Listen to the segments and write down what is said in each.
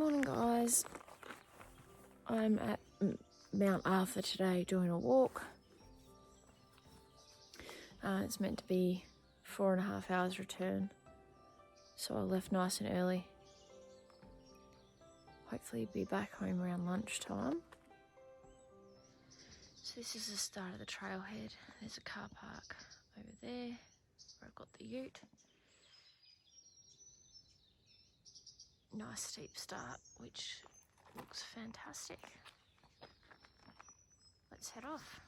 Morning guys, I'm at Mount Arthur today doing a walk. It's meant to be 4.5 hours return, so I left nice and early. Hopefully be back home around lunchtime. So this is the start of the trailhead. There's a car park over there where I've got the ute. Nice steep start, which looks fantastic. Let's head off.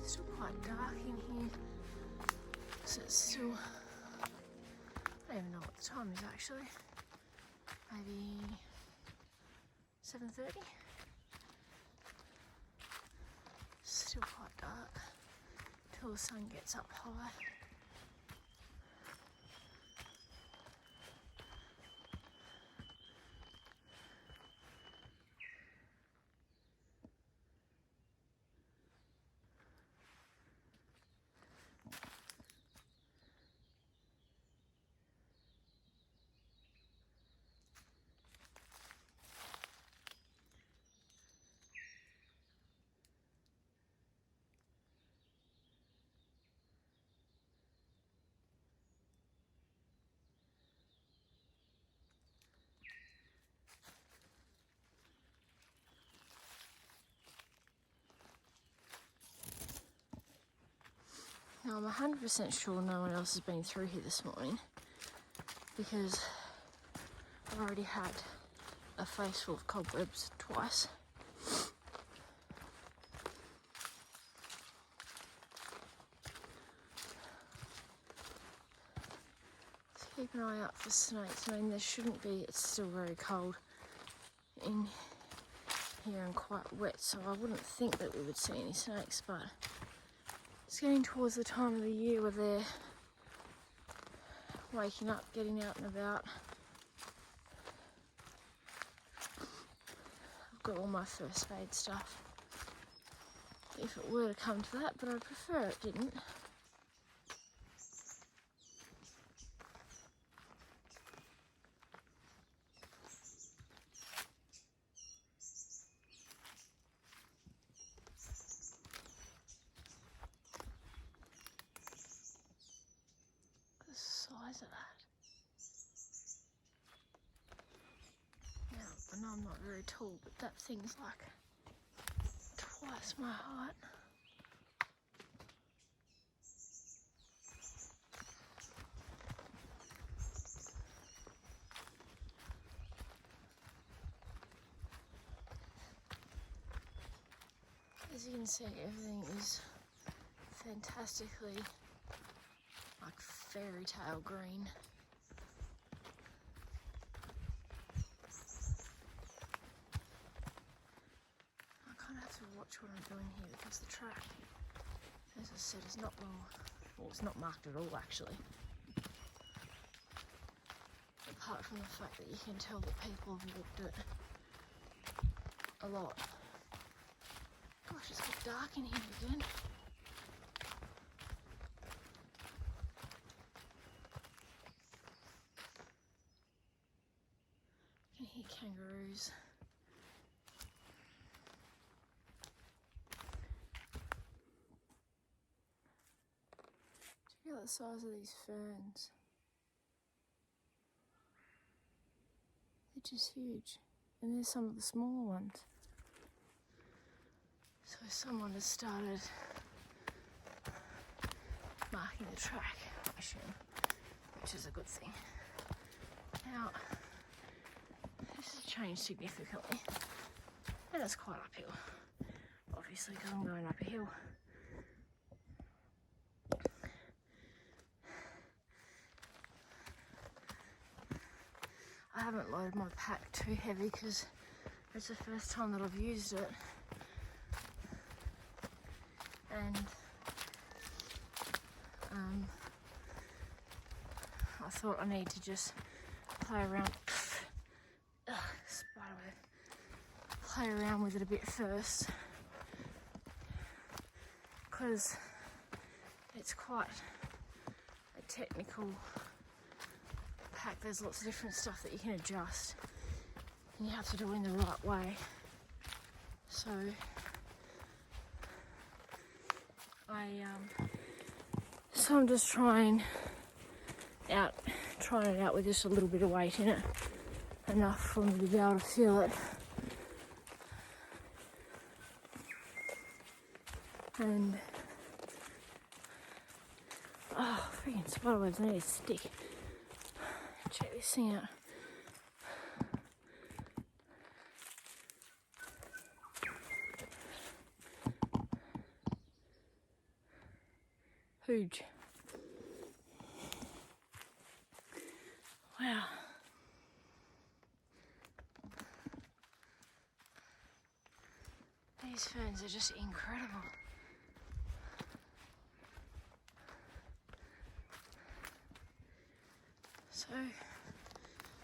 It's still quite dark in here, so it's still, I don't even know what the time is actually, maybe 7:30. Still quite dark till the sun gets up high. Now I'm 100% sure no one else has been through here this morning because I've already had a face full of cobwebs twice. So keep an eye out for snakes. I mean, there shouldn't be, it's still very cold in here and quite wet, so I wouldn't think that we would see any snakes, but it's getting towards the time of the year where they're waking up, getting out and about. I've got all my first aid stuff if it were to come to that, but I'd prefer it didn't. The size of that. Now, I know I'm not very tall, but that thing's like twice my height. As you can see, everything is fantastically like fairy tale green. I kind of have to watch what I'm doing here because the track, as I said, is not well, it's not marked at all actually. Apart from the fact that you can tell that people have walked it a lot. Gosh, it's got dark in here again. I can hear kangaroos. Check out the size of these ferns. They're just huge. And there's some of the smaller ones. So someone has started marking the track, I assume, which is a good thing. Now, this has changed significantly, and it's quite uphill, obviously, because I'm going up a hill. I haven't loaded my pack too heavy because it's the first time that I've used it, and I thought I need to just play around. Spiderweb. Play around with it a bit first, because it's quite a technical pack. There's lots of different stuff that you can adjust, and you have to do it in the right way. So I'm just trying it out with just a little bit of weight in it, enough for me to be able to feel it. And oh, freaking spiderwebs! I need a stick. Check this thing out. Huge. Wow. These ferns are just incredible. So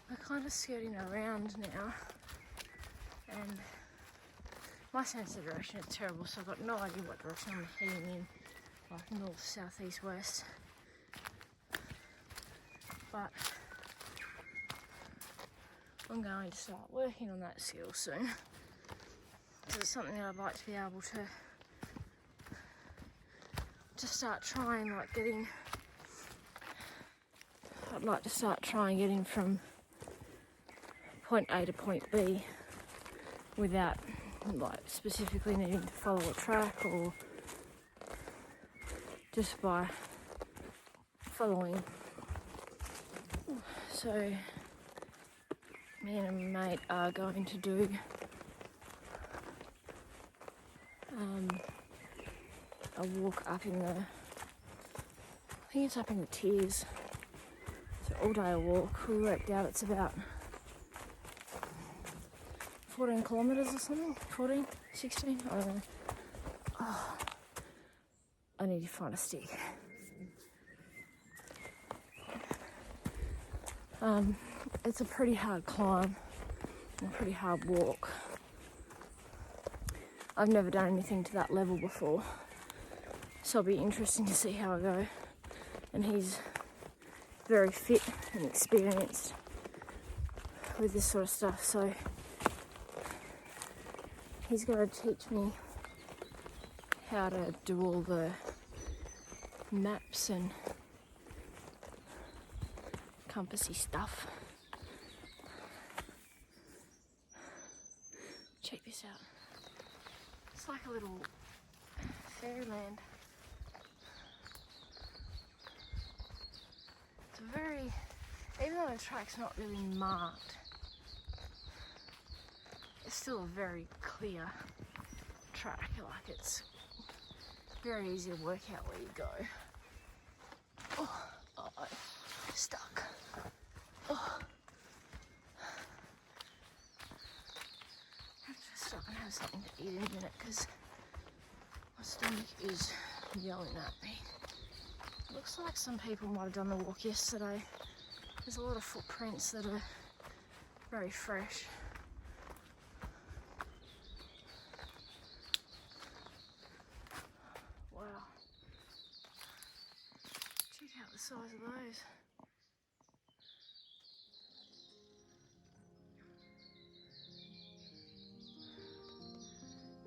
we're kind of skirting around now, and my sense of direction is terrible, so I've got no idea what direction I'm heading in, like north, south, east, west. But I'm going to start working on that skill soon, because it's something that I'd like to be able to start trying, like getting. I'd like to start trying getting from point A to point B without like specifically needing to follow a track, or just by following. So me and a mate are going to do a walk up in the, I think it's up in the Tiers. So all day walk. We worked out it's about 14 kilometres or something. 14, 16, I don't know. Oh, I need to find a stick. It's a pretty hard climb, a pretty hard walk. I've never done anything to that level before, so it'll be interesting to see how I go. And he's very fit and experienced with this sort of stuff, so he's going to teach me how to do all the maps and compassy stuff. Check this out. It's like a little fairyland. It's a very, even though the track's not really marked, it's still a very clear track. Like, it's very easy to work out where you go. Oh, I'm stuck. Oh. I have to stop and have something to eat in a minute because my stomach is yelling at me. Looks like some people might have done the walk yesterday. There's a lot of footprints that are very fresh. Wow. Check out the size of those.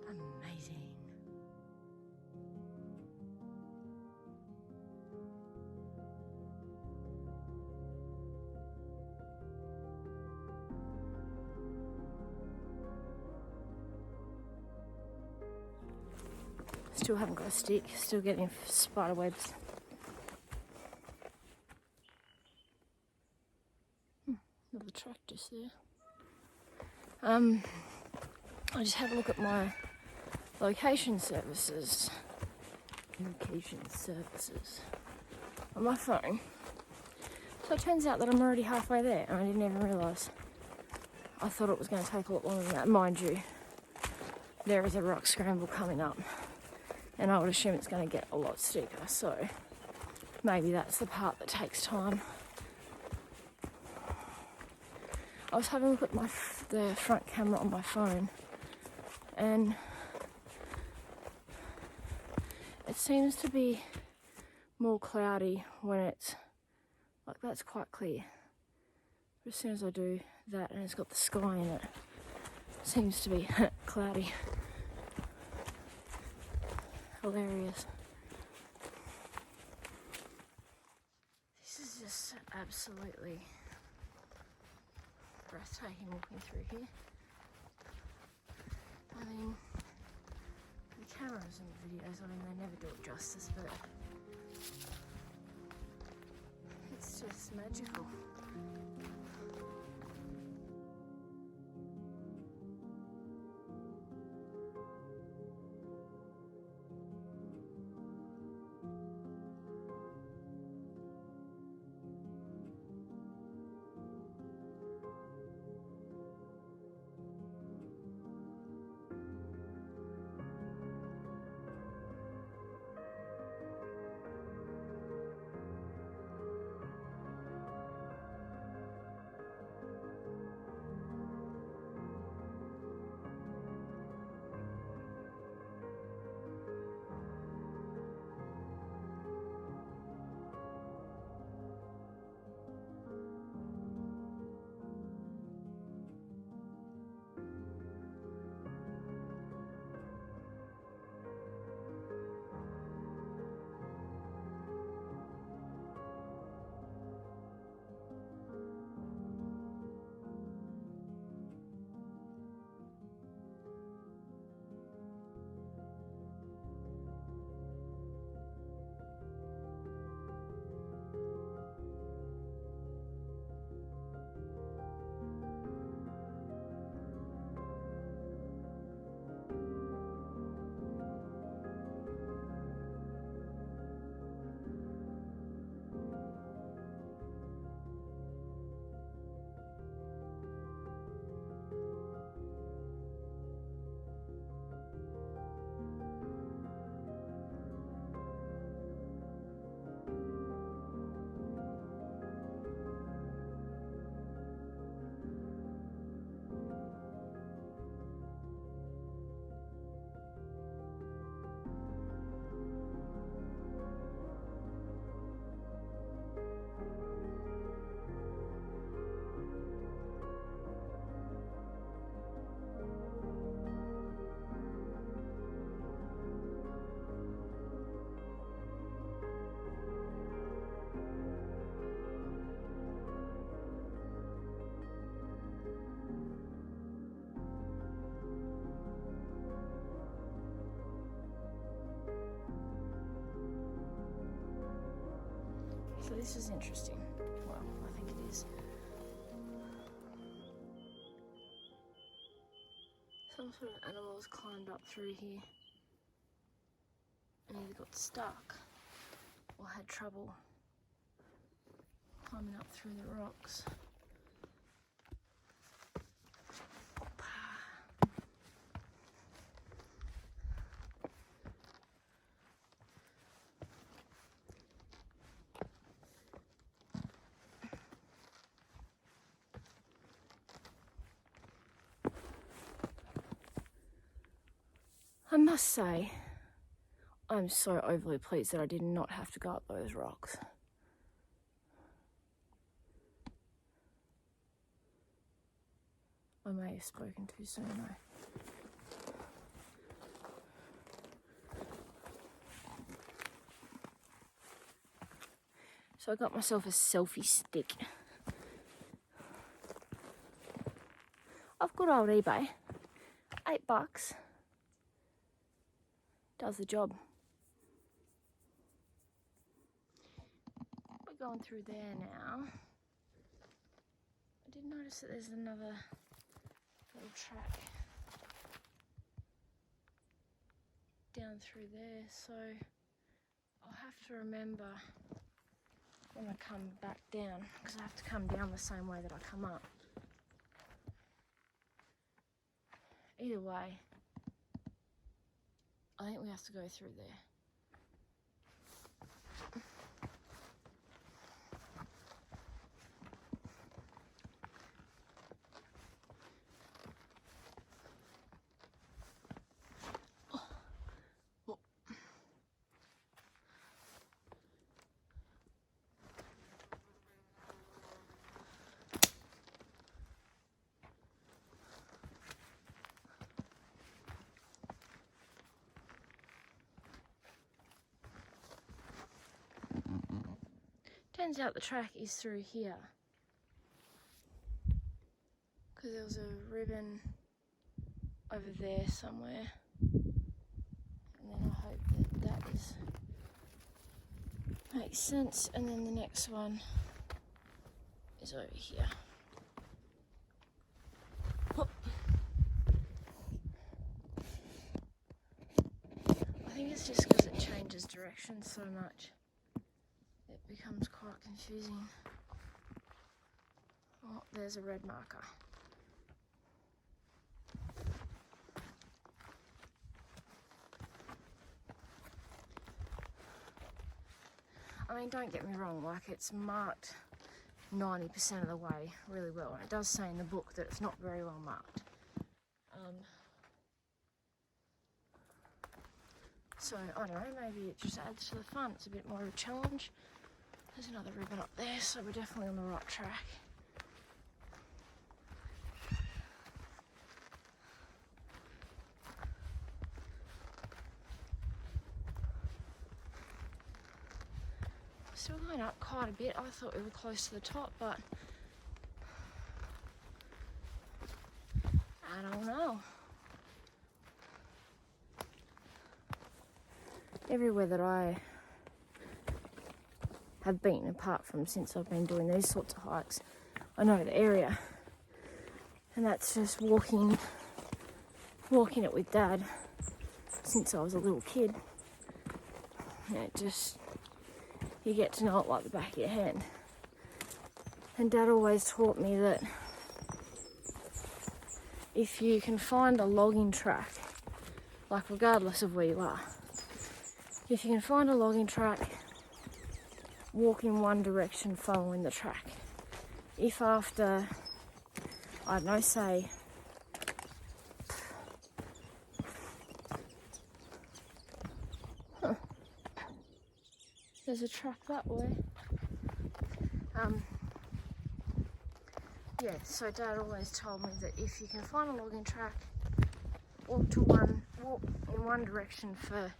Amazing. Still haven't got a stick, still getting spider webs. Another tractus there. I just had a look at my location services on my phone. So it turns out that I'm already halfway there, and I didn't even realise. I thought it was going to take a lot longer than that. Mind you, there is a rock scramble coming up, and I would assume it's going to get a lot steeper, so maybe that's the part that takes time. I was having a look at the front camera on my phone, and it seems to be more cloudy when it's like that's quite clear. But as soon as I do that and it's got the sky in it, it seems to be cloudy. Hilarious. This is just absolutely breathtaking walking through here. I mean, the cameras and the videos, I mean, they never do it justice, but it's just magical. So this is interesting. Well, I think it is. Some sort of animals climbed up through here and either got stuck or had trouble climbing up through the rocks. I must say, I'm so overly pleased that I did not have to go up those rocks. I may have spoken too soon though. So I got myself a selfie stick. Off good old eBay. $8. does the job. We're going through there now. I did notice that there's another little track down through there, so I'll have to remember when I come back down, because I have to come down the same way that I come up. Either way, I think we have to go through there. Turns out the track is through here, because there was a ribbon over there somewhere, and then I hope that that is makes sense, and then the next one is over here. Oh. I think it's just because it changes direction so much. It becomes quite confusing. Oh, there's a red marker. I mean, don't get me wrong, like, it's marked 90% of the way really well. And it does say in the book that it's not very well marked. So, I don't know, maybe it just adds to the fun. It's a bit more of a challenge. There's another ribbon up there, so we're definitely on the right track. Still going up quite a bit. I thought we were close to the top, but I don't know. Everywhere that I have been, apart from since I've been doing these sorts of hikes, I know the area, and that's just walking it with Dad since I was a little kid. And it just, you get to know it like the back of your hand. And Dad always taught me that if you can find a logging track, like regardless of where you are, if you can find a logging track, walk in one direction following the track. If after, I don't know, say, there's a track that way. Yeah, so Dad always told me that if you can find a logging track, walk in one direction for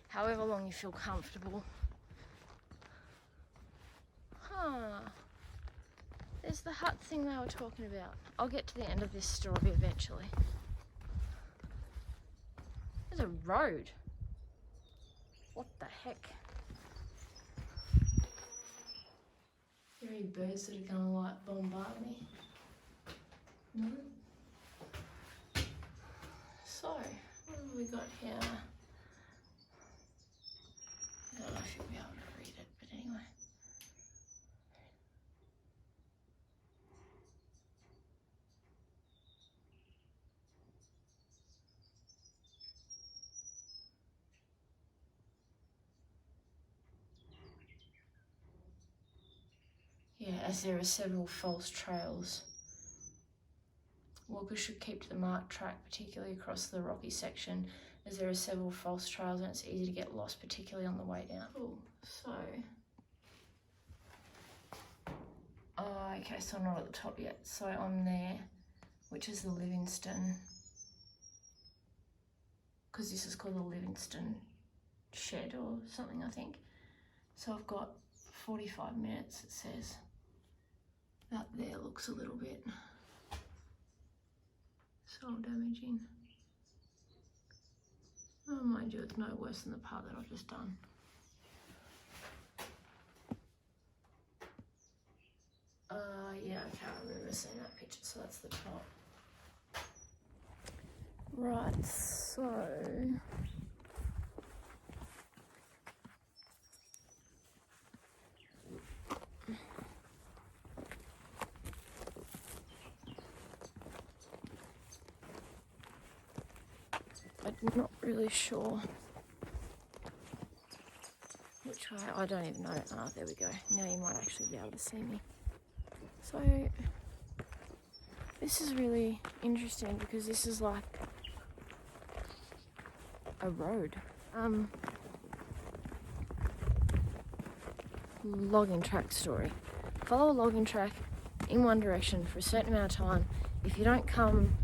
however long you feel comfortable. There's the hut thing they were talking about. I'll get to the end of this story eventually. There's a road. What the heck? There are any birds that are gonna like bombard me? No? So, what have we got here? I don't know if you'll be able to read it, but anyway. Yeah, as there are several false trails. Walkers should keep to the marked track, particularly across the rocky section, as there are several false trails and it's easy to get lost, particularly on the way down. Cool. So, okay, so I'm not at the top yet. So I'm there, which is the Livingston, because this is called the Livingston shed or something, I think. So I've got 45 minutes, it says. That there looks a little bit soul damaging. Oh my mind you, it's no worse than the part that I've just done. Yeah, okay, I remember seeing that picture, so that's the top. Right, so... I'm not really sure which way. I don't even know. Ah, there we go. Now you might actually be able to see me. So this is really interesting because this is like a road. Logging track story. Follow a logging track in one direction for a certain amount of time. If you don't come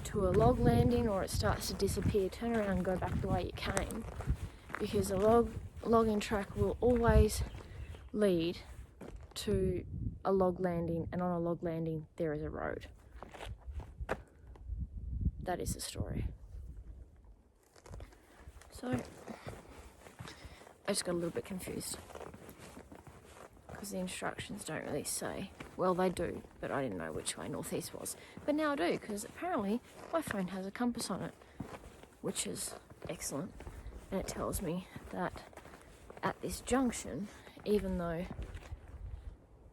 to a log landing or it starts to disappear, turn around and go back the way you came, because a logging track will always lead to a log landing, and on a log landing there is a road. That is the story. So I just got a little bit confused because the instructions don't really say. Well, they do, but I didn't know which way northeast was. But now I do, because apparently my phone has a compass on it, which is excellent. And it tells me that at this junction, even though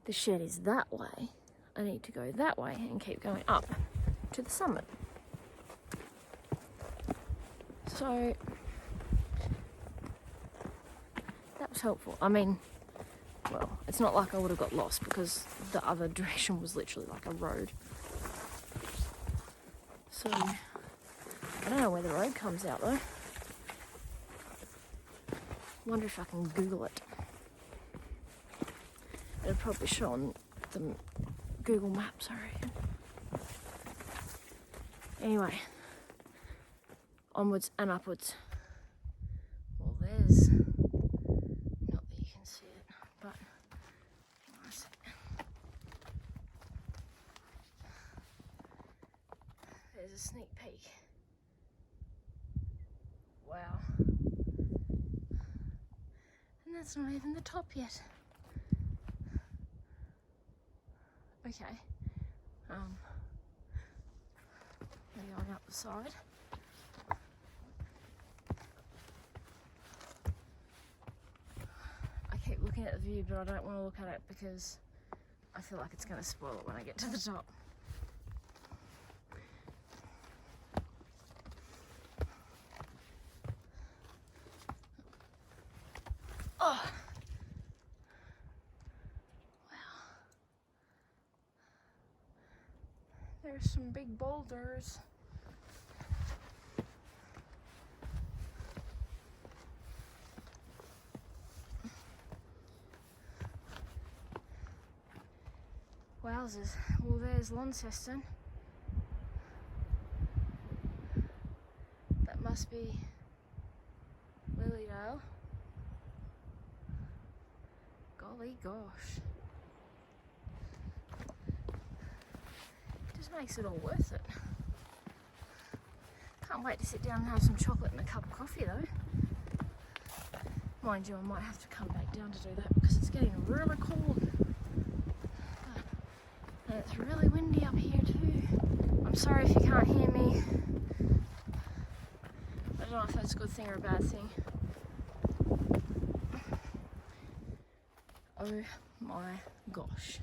the shed is that way, I need to go that way and keep going up to the summit. So that was helpful. I mean, well, it's not like I would have got lost because the other direction was literally like a road. So I don't know where the road comes out though. Wonder if I can Google it. It'll probably show on the Google Maps, I reckon. Anyway, onwards and upwards. Well, there's, not that you can see it, but hang on a sec. There's a sneak peek. Wow. And that's not even the top yet. Okay. We're going up the side. I keep looking at the view, but I don't want to look at it because I feel like it's going to spoil it when I get to the top. Oh! Wow. There's some big boulders. Wowzers. Well, there's Launceston. That must be Lilydale. Golly gosh. Just makes it all worth it. Can't wait to sit down and have some chocolate and a cup of coffee though. Mind you, I might have to come back down to do that because it's getting really cold. And it's really windy up here too. I'm sorry if you can't hear me. I don't know if that's a good thing or a bad thing. Oh my gosh.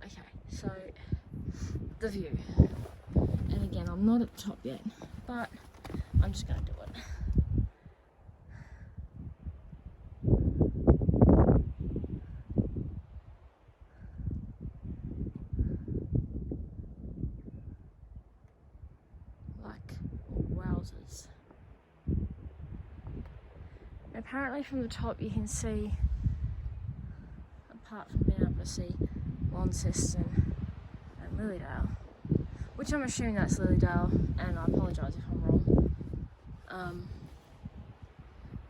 Okay, so the view. And again, I'm not at the top yet, but I'm just going to do it. Wowzers. Apparently from the top you can see, apart from being able to see Launceston and Lilydale, which I'm assuming that's Lilydale, and I apologise if I'm wrong.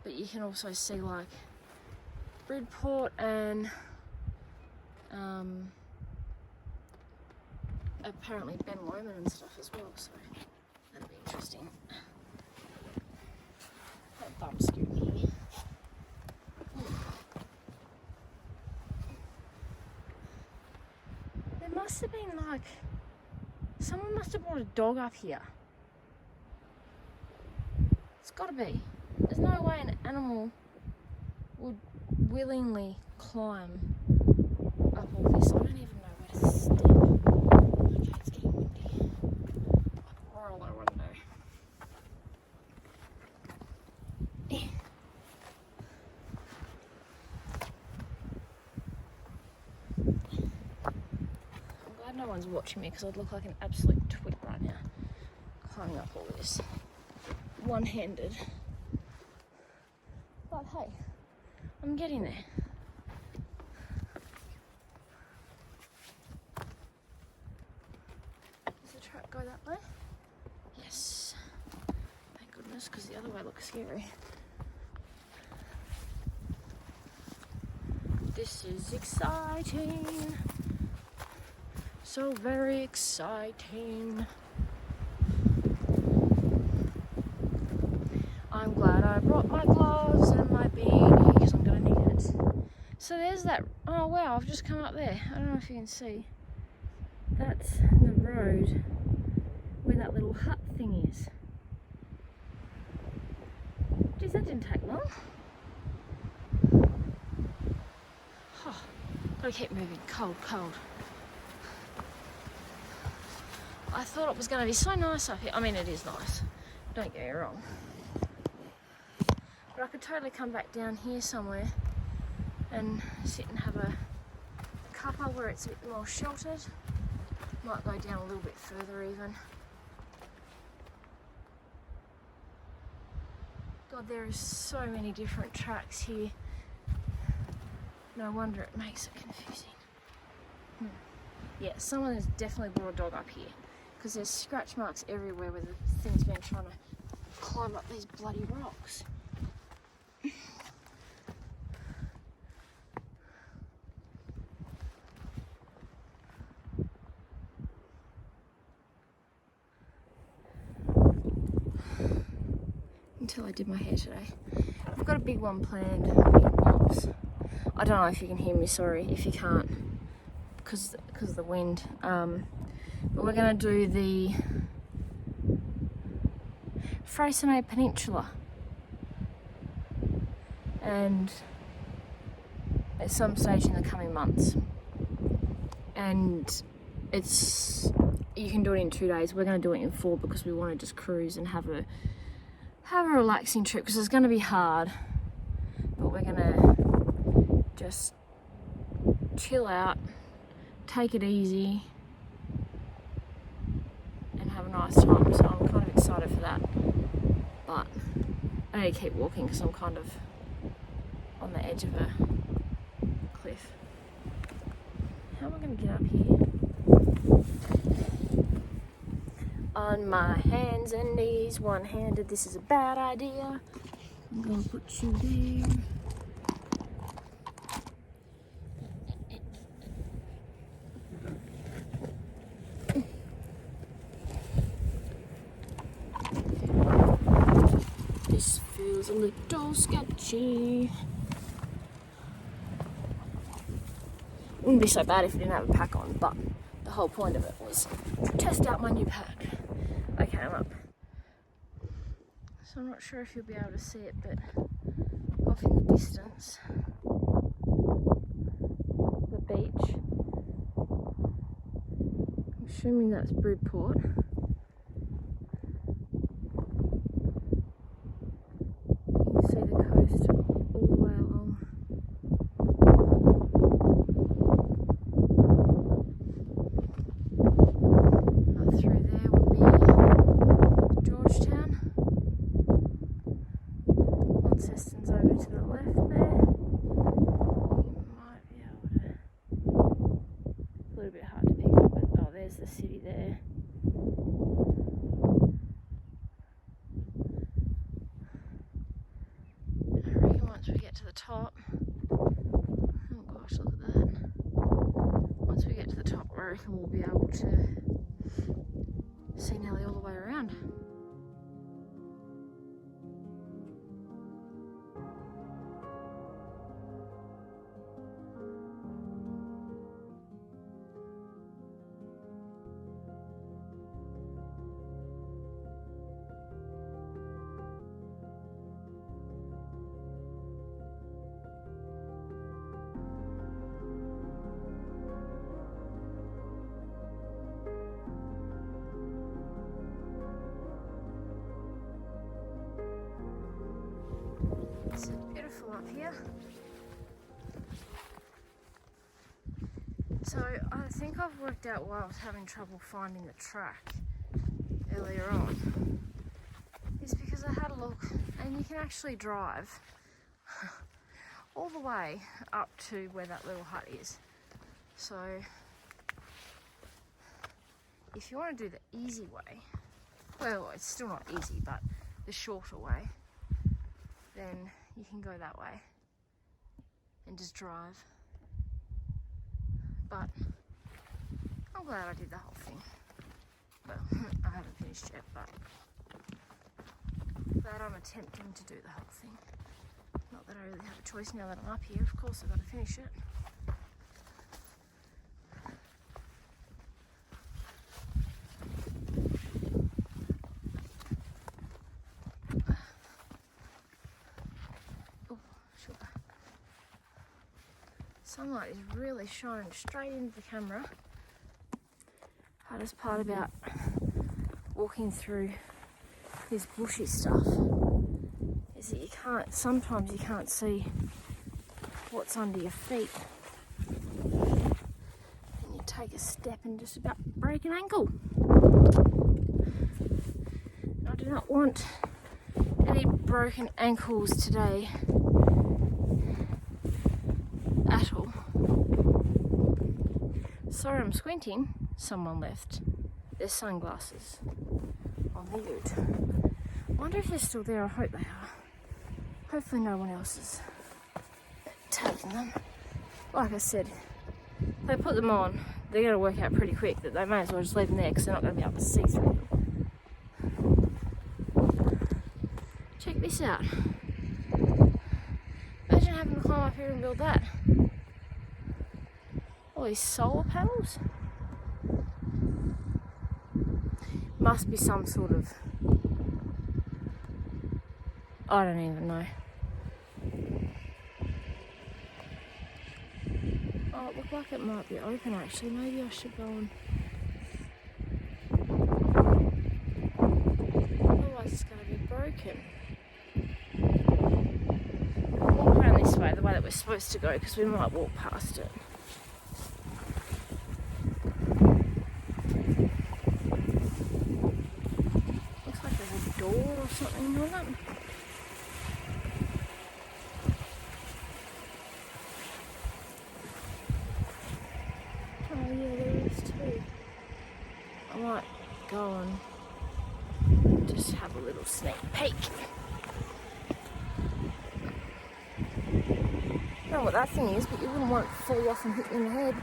But you can also see like Bridport and apparently Ben Lomond and stuff as well, so that'll be interesting. like someone must have brought a dog up here. It's got to be. There's no way an animal would willingly climb up all this. I don't even know where to step. Okay, it's getting windy. Like roll our window. I'm glad no one's watching me because I'd look like an absolute twit right now, climbing up all this, one-handed. But hey, I'm getting there. Does the track go that way? Yes. Thank goodness, because the other way looks scary. This is exciting. So very exciting. I'm glad I brought my gloves and my beanie because I'm going to need it. So there's that. Oh wow, I've just come up there. I don't know if you can see. That's the road where that little hut thing is. Geez, that didn't take long. Oh, gotta keep moving. Cold, cold. I thought it was going to be so nice up here. I mean, it is nice. Don't get me wrong. But I could totally come back down here somewhere and sit and have a cuppa where it's a bit more sheltered. Might go down a little bit further even. God, there are so many different tracks here. No wonder it makes it confusing. Yeah, someone has definitely brought a dog up here because there's scratch marks everywhere where the thing's been trying to climb up these bloody rocks. Until I did my hair today. I've got a big one planned, big mops. I don't know if you can hear me, sorry if you can't, because of the wind. But we're going to do the Freycinet Peninsula, and at some stage in the coming months. And you can do it in 2 days. We're going to do it in 4 because we want to just cruise and have a relaxing trip because it's going to be hard, but we're going to just chill out, take it easy and have a nice time. So I'm kind of excited for that, but I need to keep walking because I'm kind of on the edge of a cliff. How am I going to get up here? On my hands and knees, one-handed. This is a bad idea. I'm going to put you there. This feels a little sketchy. Wouldn't be so bad if I didn't have a pack on, but the whole point of it was to test out my new pack. Okay, I'm up. So I'm not sure if you'll be able to see it, but off in the distance, the beach. I'm assuming that's Bridport. You can see the coast all the way along. Up through there would be Georgetown. Launceston's over to the left there. You might be able to. A little bit hard to pick up, but oh, there's the city there. I reckon once we get to the top, oh gosh, look at that. Once we get to the top, I reckon we'll be able to see nearly all the way around. Is it beautiful up here? So I think I've worked out why I was having trouble finding the track earlier on. Is because I had a look, and you can actually drive all the way up to where that little hut is. So if you want to do the easy way, well, it's still not easy, but the shorter way, then you can go that way and just drive. But I'm glad I did the whole thing. Well, I haven't finished yet, but glad I'm attempting to do the whole thing. Not that I really have a choice now that I'm up here. Of course I've got to finish it. Oh, sugar. Sunlight is really shining straight into the camera. Hardest part about walking through this bushy stuff is that sometimes you can't see what's under your feet. And you take a step and just about break an ankle. I do not want any broken ankles today at all. Sorry I'm squinting. Someone left their sunglasses on the ute. I wonder if they're still there. I hope they are. Hopefully no one else has taken them. Like I said, if they put them on, they're going to work out pretty quick that they may as well just leave them there because they're not going to be able to see through them. Check this out. Imagine having to climb up here and build that. All these solar panels. Must be some sort of, I don't even know. Oh, it looked like it might be open actually. Maybe I should go and... Otherwise it's going to be broken. We'll walk around this way, the way that we're supposed to go, because we might walk past it. Or something on it. Oh yeah, there is too. I might go and just have a little sneak peek. I don't know what that thing is, but you wouldn't want it to fall off and hit you in the head.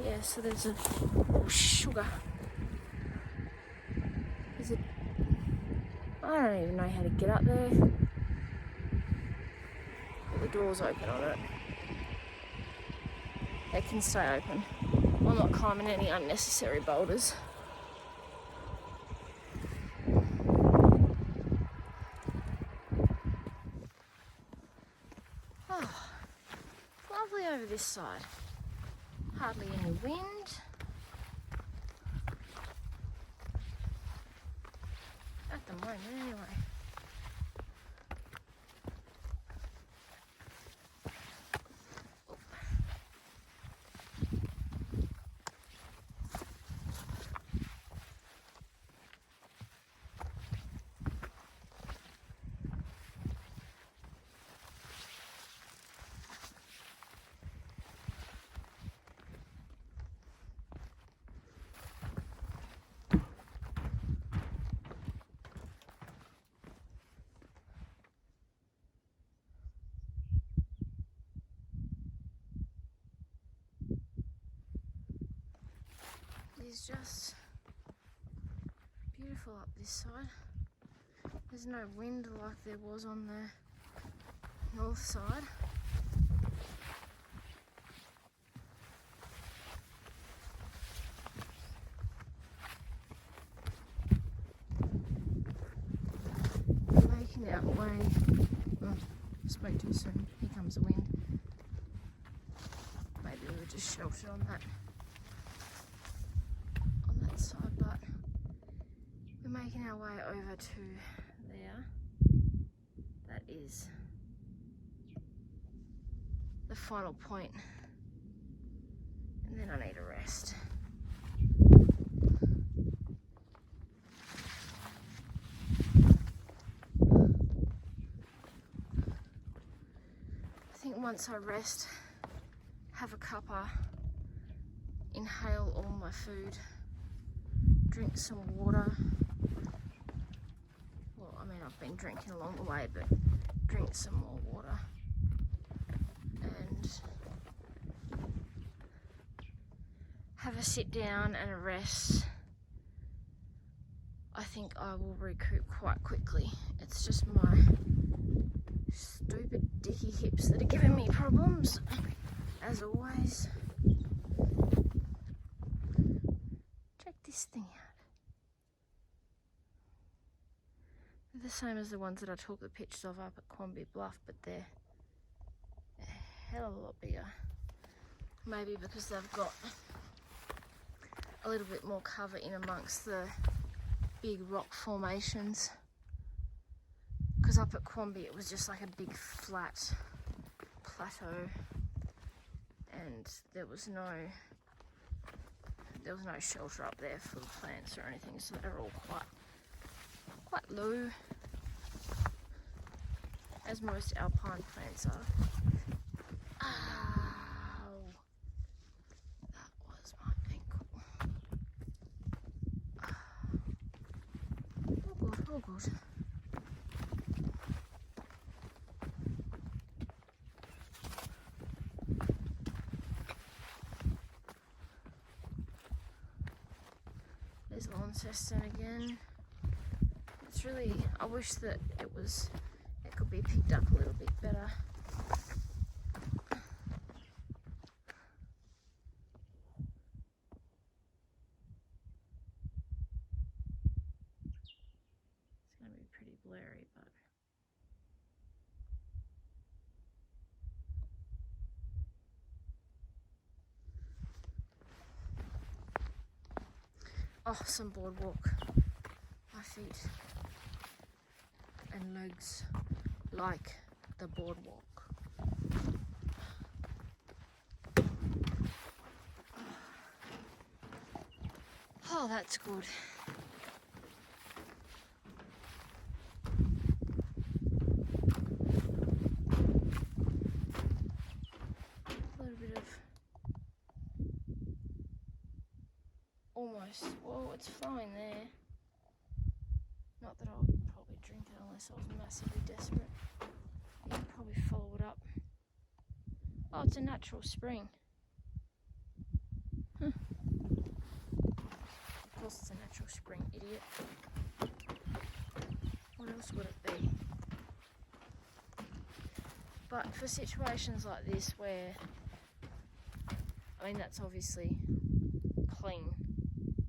Yeah, so there's a... Oh, sugar. There's a... I don't even know how to get up there. But the door's open on it. It can stay open. I'm not climbing any unnecessary boulders. Oh, lovely over this side. Hardly any wind. At the moment, anyway. It's just beautiful up this side. There's no wind like there was on the north side. Making our way. Oh, spoke too soon. Here comes the wind. Maybe we were just sheltered on that side, but Making our way over to there. That is the final point, and then I need a rest. I think once I rest, have a cuppa, inhale all my food, drink some water. Well, I mean, I've been drinking along the way, but drink some more water and have a sit down and a rest. I think I will recoup quite quickly. It's just my stupid dicky hips that are giving me problems, as always. Check this thing out. They're the same as the ones that I took the pictures of up at Quamby Bluff, but they're a hell of a lot bigger. Maybe because they've got a little bit more cover in amongst the big rock formations. Because up at Quamby it was just like a big flat plateau, and there was no shelter up there for the plants or anything, so they're all quite low, as most alpine plants are. Ow! That was my ankle. Oh good, oh good. There's Launceston again. It's really, I wish that it could be picked up a little bit better. It's going to be pretty blurry, but oh, some boardwalk. My feet and legs like the boardwalk. Oh, that's good. A little bit of almost, well, it's flowing there. Not that I would probably drink it unless I was massively desperate. You'd probably follow it up. Oh, it's a natural spring. Huh. Of course it's a natural spring, idiot. What else would it be? But for situations like this where, I mean, that's obviously clean.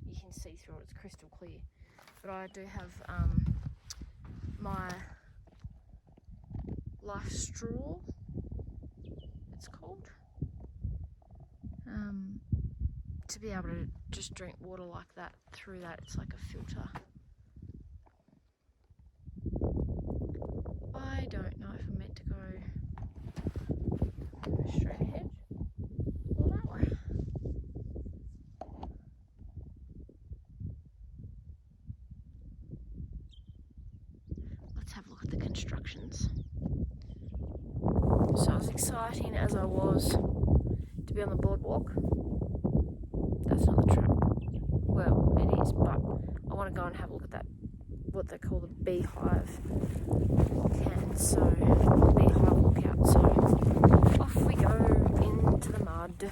You can see through it, it's crystal clear. But I do have my life straw, it's called, to be able to just drink water like that through that. It's like a filter. I don't know if I'm meant to go straight ahead or that way. Let's have a look at the constructions. So as exciting as I was to be on the boardwalk, that's not the track. Well, it is, but I want to go and have a look at that, what they call the beehive can. So, beehive lookout. So, off we go into the mud.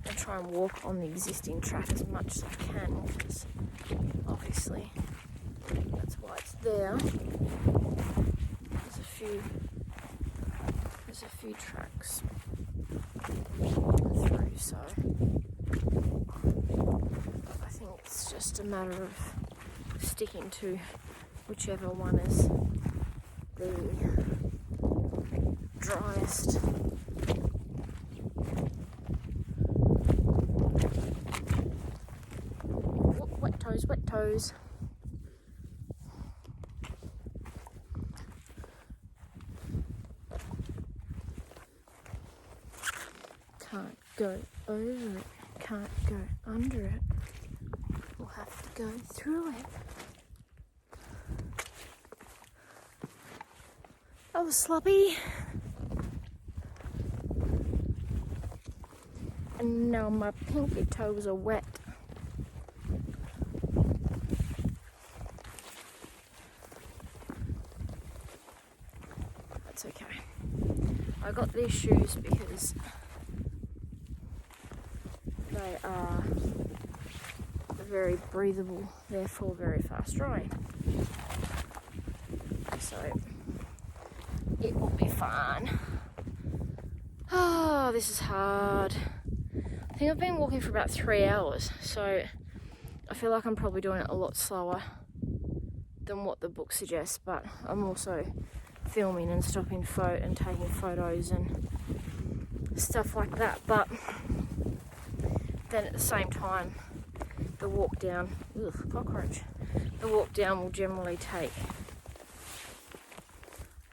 And try and walk on the existing track as much as I can, because obviously that's why it's there. There's a few tracks through, so I think it's just a matter of sticking to whichever one is the driest. goes. Can't go over it, can't go under it. We'll have to go through it. That was sloppy. And now my pinky toes are wet. That's okay. I got these shoes because they are very breathable, therefore very fast drying. So it will be fine. Oh, this is hard. I think I've been walking for about 3 hours, so I feel like I'm probably doing it a lot slower than what the book suggests, but I'm also filming and stopping and taking photos and stuff like that. But then at the same time, the walk down, cockroach, the walk down will generally take,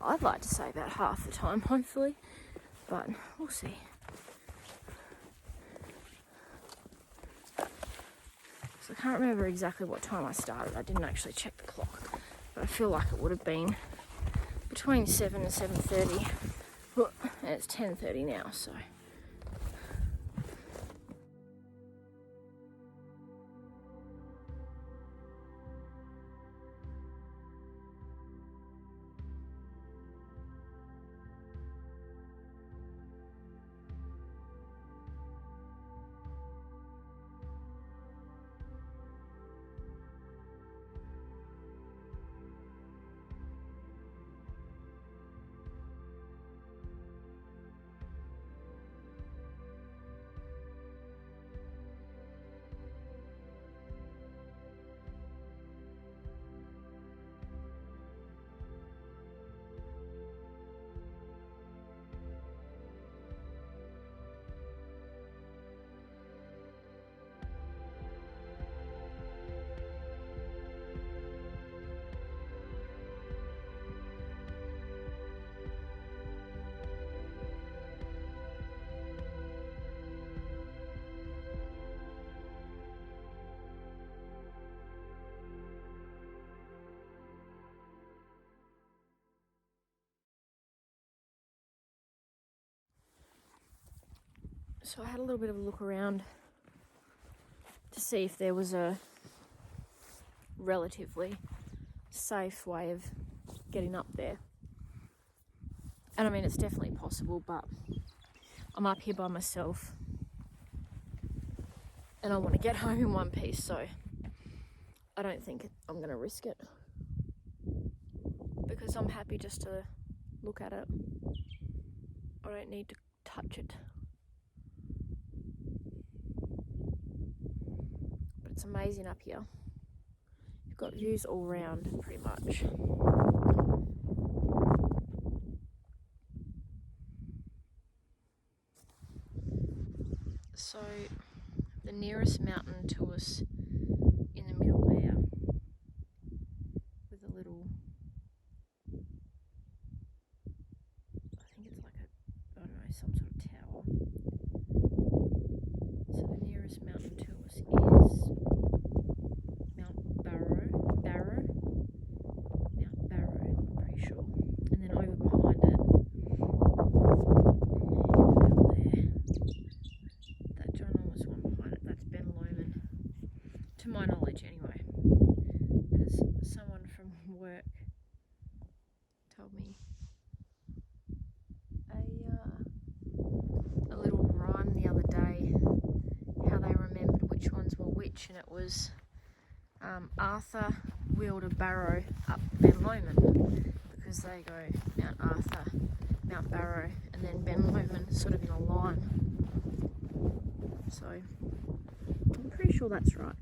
I'd like to say about half the time, hopefully, but we'll see. So I can't remember exactly what time I started. I didn't actually check the clock, but I feel like it would have been between 7 and 7:30, and it's 10:30 now, so. So I had a little bit of a look around to see if there was a relatively safe way of getting up there. And I mean, it's definitely possible, but I'm up here by myself and I want to get home in one piece, so I don't think I'm going to risk it, because I'm happy just to look at it. I don't need to touch it. But it's amazing up here. You've got views all round, pretty much. So the nearest mountain to us in the middle there, with a little, I think it's like a, I don't know, some sort of tower. So the nearest mountain to us is Mount Barrow, I'm pretty sure. And then over behind it, that ginormous one behind it, that's Ben Lomond, to my knowledge anyway, because someone from work told me a little rhyme the other day, how they remembered which ones were which, and it was Arthur wheeled a barrow up Ben Lomond, because they go Mount Arthur, Mount Barrow, and then Ben Lomond sort of in a line. So I'm pretty sure that's right.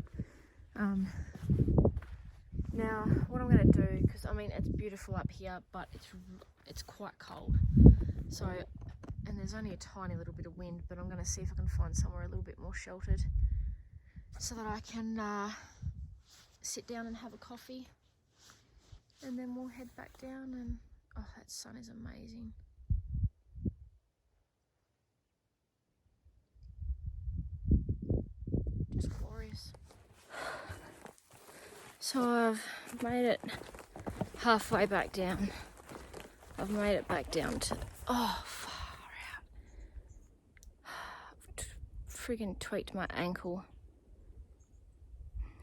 Now what I'm going to do, because I mean it's beautiful up here, but it's quite cold. So, and there's only a tiny little bit of wind, but I'm going to see if I can find somewhere a little bit more sheltered, so that I can sit down and have a coffee, and then we'll head back down. And oh, that sun is amazing. Just glorious. So I've made it halfway back down. I've made it back down to, oh, far out. Friggin' tweaked my ankle.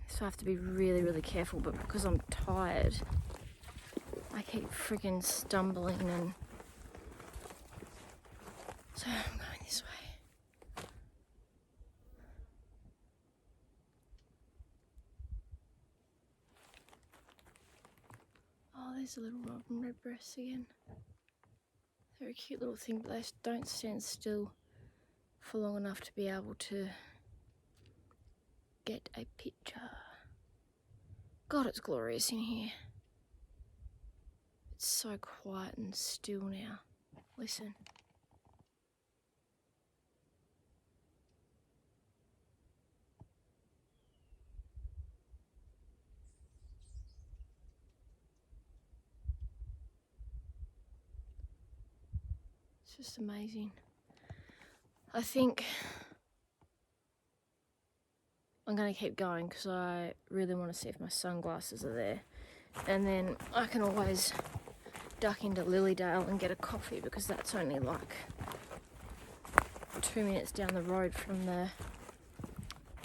So I have to be really, really careful, but because I'm tired, I keep friggin' stumbling, and so I'm going this way. Oh, there's a little robin redbreast again. They're a cute little thing, but they don't stand still for long enough to be able to get a picture. God, it's glorious in here. It's so quiet and still now. Listen. It's just amazing. I think I'm going to keep going because I really want to see if my sunglasses are there. And then I can always duck into Lilydale and get a coffee, because that's only like 2 minutes down the road from the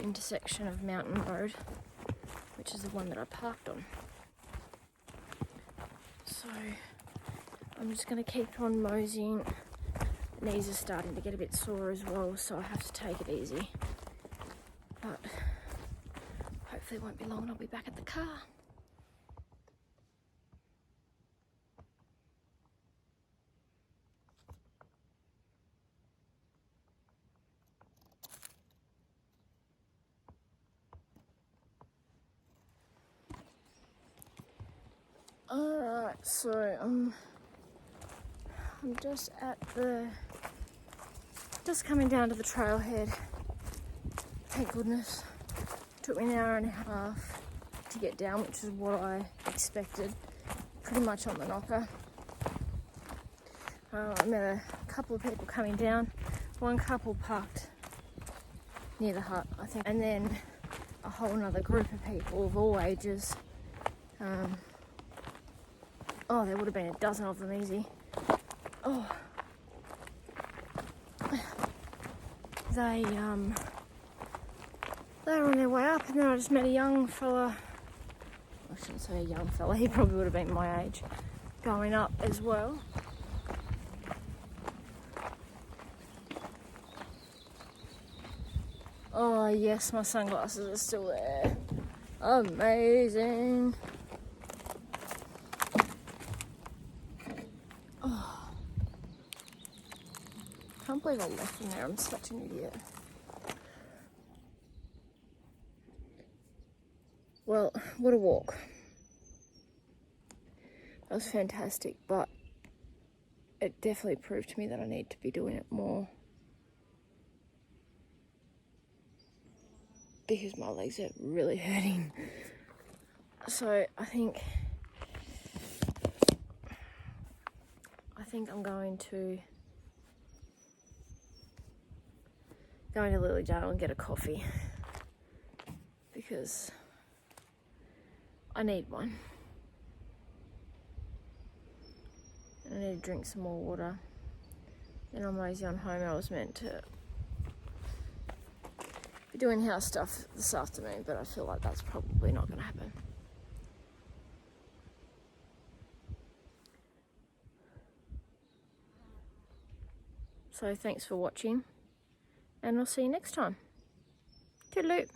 intersection of Mountain Road, which is the one that I parked on. So I'm just going to keep on moseying. Knees are starting to get a bit sore as well, so I have to take it easy. But hopefully it won't be long and I'll be back at the car. Alright, so I'm just coming down to the trailhead. Thank goodness. Took me an hour and a half to get down, which is what I expected. Pretty much on the knocker. I met a couple of people coming down. One couple parked near the hut, I think. And then a whole other group of people of all ages. There would have been a dozen of them easy. They were on their way up, and then I just met a young fella. I shouldn't say a young fella, he probably would have been my age, going up as well. Oh yes, my sunglasses are still there. Amazing. I can't believe I left them there, I'm such an idiot. Well, what a walk. That was fantastic, but it definitely proved to me that I need to be doing it more, because my legs are really hurting. So I think I'm going to Lilydale and get a coffee, because I need one. And I need to drink some more water. Then I'm lazy on home. I was meant to be doing house stuff this afternoon, but I feel like that's probably not going to happen. So thanks for watching, and I'll see you next time. Toodaloo.